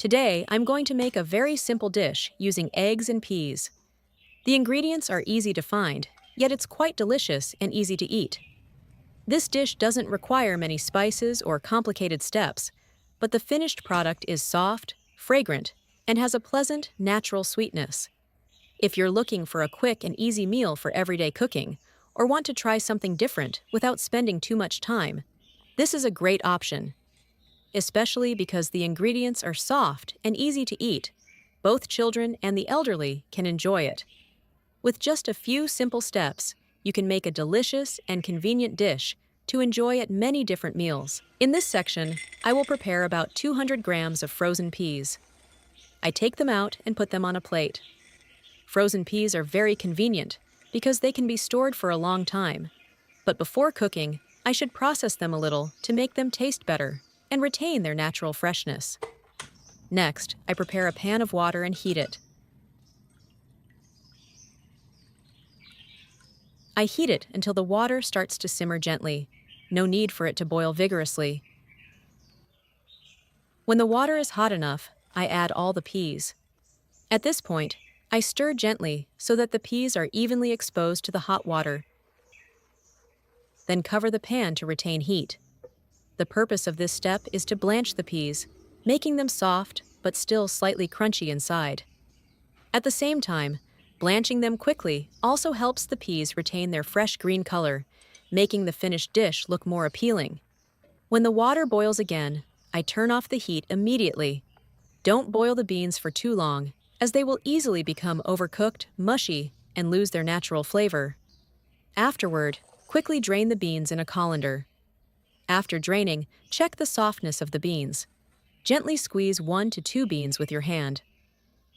Today, I'm going to make a very simple dish using eggs and peas. The ingredients are easy to find, yet it's quite delicious and easy to eat. This dish doesn't require many spices or complicated steps, but the finished product is soft, fragrant, and has a pleasant, natural sweetness. If you're looking for a quick and easy meal for everyday cooking, or want to try something different without spending too much time, this is a great option, especially because the ingredients are soft and easy to eat. Both children and the elderly can enjoy it. With just a few simple steps, you can make a delicious and convenient dish to enjoy at many different meals. In this section, I will prepare about 200 grams of frozen peas. I take them out and put them on a plate. Frozen peas are very convenient because they can be stored for a long time. But before cooking, I should process them a little to make them taste better and retain their natural freshness. Next, I prepare a pan of water and heat it. I heat it until the water starts to simmer gently. No need for it to boil vigorously. When the water is hot enough, I add all the peas. At this point, I stir gently so that the peas are evenly exposed to the hot water. Then cover the pan to retain heat. The purpose of this step is to blanch the peas, making them soft but still slightly crunchy inside. At the same time, blanching them quickly also helps the peas retain their fresh green color, making the finished dish look more appealing. When the water boils again, I turn off the heat immediately. Don't boil the beans for too long, as they will easily become overcooked, mushy, and lose their natural flavor. Afterward, quickly drain the beans in a colander. After draining, check the softness of the beans. Gently squeeze 1 to 2 beans with your hand.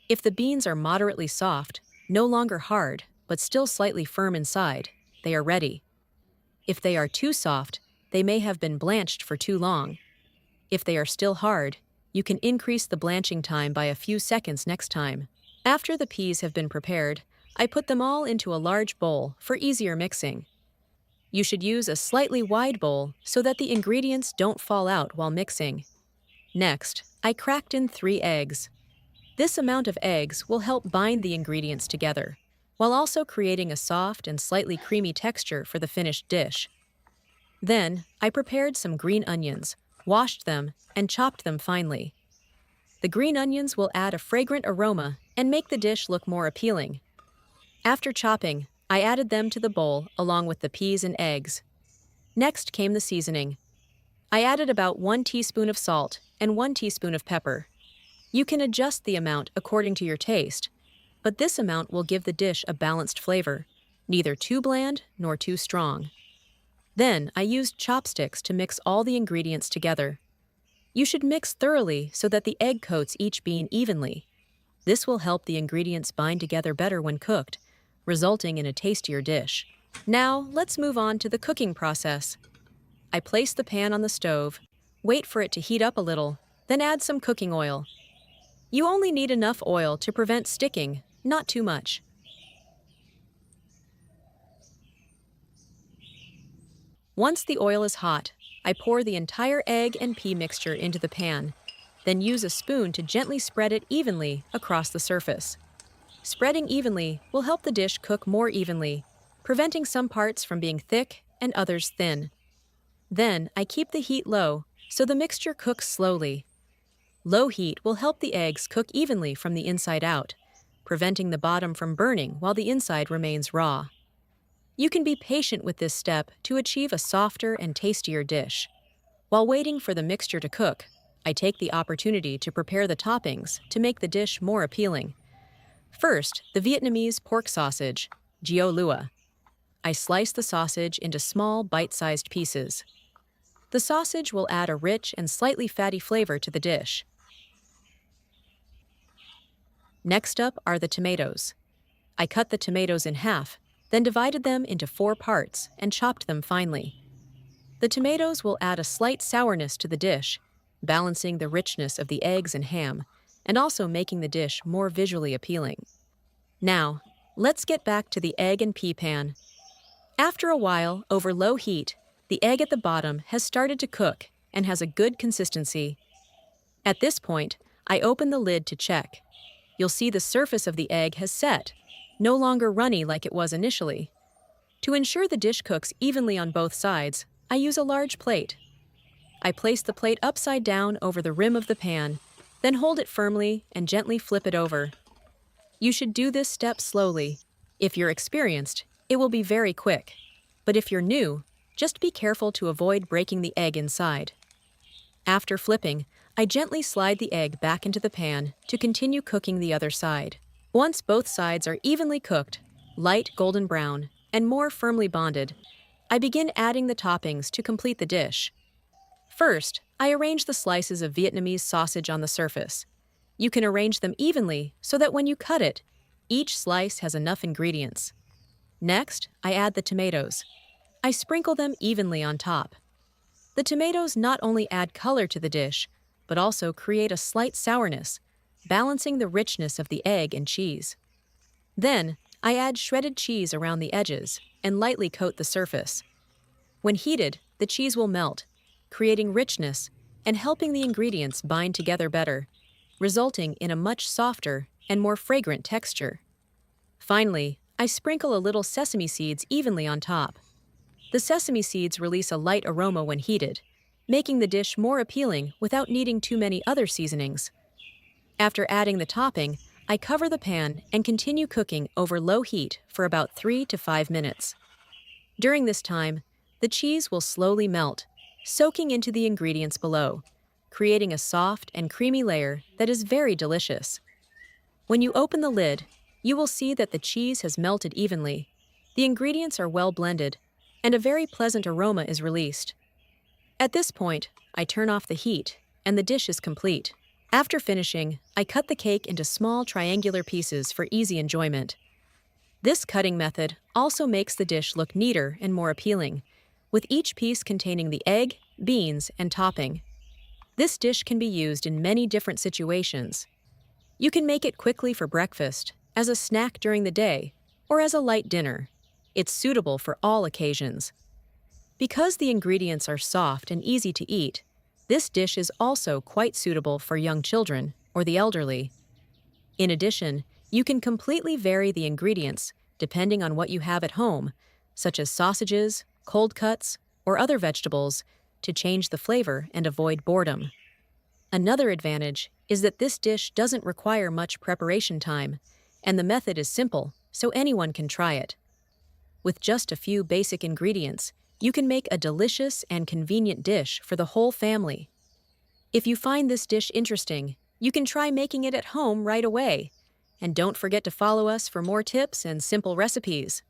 If the beans are moderately soft, no longer hard, but still slightly firm inside, they are ready. If they are too soft, they may have been blanched for too long. If they are still hard, you can increase the blanching time by a few seconds next time. After the peas have been prepared, I put them all into a large bowl for easier mixing. You should use a slightly wide bowl so that the ingredients don't fall out while mixing. Next, I cracked in 3 eggs. This amount of eggs will help bind the ingredients together, while also creating a soft and slightly creamy texture for the finished dish. Then, I prepared some green onions, washed them, and chopped them finely. The green onions will add a fragrant aroma and make the dish look more appealing. After chopping, I added them to the bowl along with the peas and eggs. Next came the seasoning. I added about 1 teaspoon of salt and 1 teaspoon of pepper. You can adjust the amount according to your taste, but this amount will give the dish a balanced flavor, neither too bland nor too strong. Then I used chopsticks to mix all the ingredients together. You should mix thoroughly so that the egg coats each bean evenly. This will help the ingredients bind together better when cooked, resulting in a tastier dish. Now, let's move on to the cooking process. I place the pan on the stove, wait for it to heat up a little, then add some cooking oil. You only need enough oil to prevent sticking, not too much. Once the oil is hot, I pour the entire egg and pea mixture into the pan, then use a spoon to gently spread it evenly across the surface. Spreading evenly will help the dish cook more evenly, preventing some parts from being thick and others thin. Then, I keep the heat low so the mixture cooks slowly. Low heat will help the eggs cook evenly from the inside out, preventing the bottom from burning while the inside remains raw. You can be patient with this step to achieve a softer and tastier dish. While waiting for the mixture to cook, I take the opportunity to prepare the toppings to make the dish more appealing. First, the Vietnamese pork sausage, gio lua. I slice the sausage into small, bite-sized pieces. The sausage will add a rich and slightly fatty flavor to the dish. Next up are the tomatoes. I cut the tomatoes in half, then divided them into 4 parts and chopped them finely. The tomatoes will add a slight sourness to the dish, balancing the richness of the eggs and ham, and also making the dish more visually appealing. Now, let's get back to the egg and pea pan. After a while, over low heat, the egg at the bottom has started to cook and has a good consistency. At this point, I open the lid to check. You'll see the surface of the egg has set, no longer runny like it was initially. To ensure the dish cooks evenly on both sides, I use a large plate. I place the plate upside down over the rim of the pan, then hold it firmly and gently flip it over. You should do this step slowly. If you're experienced, it will be very quick. But if you're new, just be careful to avoid breaking the egg inside. After flipping, I gently slide the egg back into the pan to continue cooking the other side. Once both sides are evenly cooked, light golden brown, and more firmly bonded, I begin adding the toppings to complete the dish. First, I arrange the slices of Vietnamese sausage on the surface. You can arrange them evenly so that when you cut it, each slice has enough ingredients. Next, I add the tomatoes. I sprinkle them evenly on top. The tomatoes not only add color to the dish, but also create a slight sourness, balancing the richness of the egg and cheese. Then, I add shredded cheese around the edges and lightly coat the surface. When heated, the cheese will melt, creating richness and helping the ingredients bind together better, resulting in a much softer and more fragrant texture. Finally, I sprinkle a little sesame seeds evenly on top. The sesame seeds release a light aroma when heated, making the dish more appealing without needing too many other seasonings. After adding the topping, I cover the pan and continue cooking over low heat for about 3 to 5 minutes. During this time, the cheese will slowly melt, soaking into the ingredients below, creating a soft and creamy layer that is very delicious. When you open the lid, you will see that the cheese has melted evenly, the ingredients are well blended, and a very pleasant aroma is released. At this point, I turn off the heat, and the dish is complete. After finishing, I cut the cake into small triangular pieces for easy enjoyment. This cutting method also makes the dish look neater and more appealing, with each piece containing the egg, beans, and topping. This dish can be used in many different situations. You can make it quickly for breakfast, as a snack during the day, or as a light dinner. It's suitable for all occasions. Because the ingredients are soft and easy to eat, this dish is also quite suitable for young children or the elderly. In addition, you can completely vary the ingredients depending on what you have at home, such as sausages, cold cuts, or other vegetables, to change the flavor and avoid boredom. Another advantage is that this dish doesn't require much preparation time, and the method is simple, so anyone can try it. With just a few basic ingredients, you can make a delicious and convenient dish for the whole family. If you find this dish interesting, you can try making it at home right away. And don't forget to follow us for more tips and simple recipes.